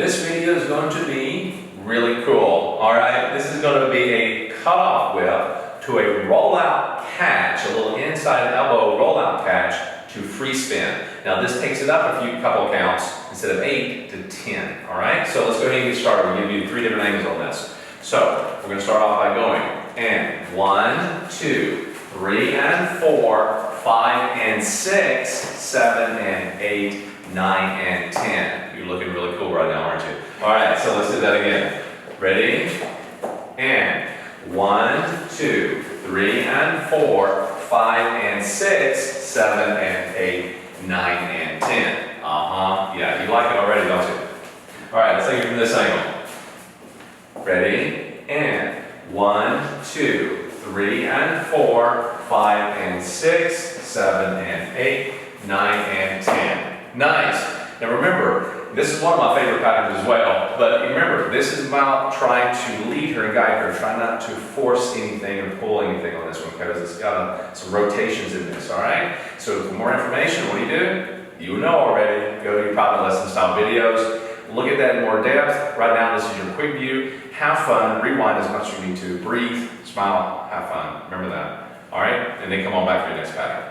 this video is going to be really cool. All right, this is going to be a cutoff whip to a rollout catch, a little inside elbow rollout catch to free spin. Now this takes it up a couple counts instead of 8 to 10. All right, so let's go ahead and get started. We'll give you 3 different angles on this. So we're going to start off by going and 1, 2, 3 and 4, 5 and 6, 7 and 8, 9 and 10. You're looking really cool right now, aren't you? All right, so let's do that again. Ready? And 1, 2, 3 and 4, 5 and 6, 7 and 8, 9 and 10. Yeah, you like it already, don't you? All right, let's take it from this angle. Ready? And 1, 2, 3 and 4, 5 and 6, 7 and 8, 9 and 10. Nice. Now remember, this is one of my favorite patterns as well, but remember, this is about trying to lead her and guide her. Try not to force anything or pull anything on this one because it's got some rotations in this, all right? So for more information, what do? You know already. Go to your private lesson style videos. Look at that in more depth. Right now, this is your quick view. Have fun. Rewind as much as you need to. Breathe, smile, have fun. Remember that. All right? And then come on back for your next pattern.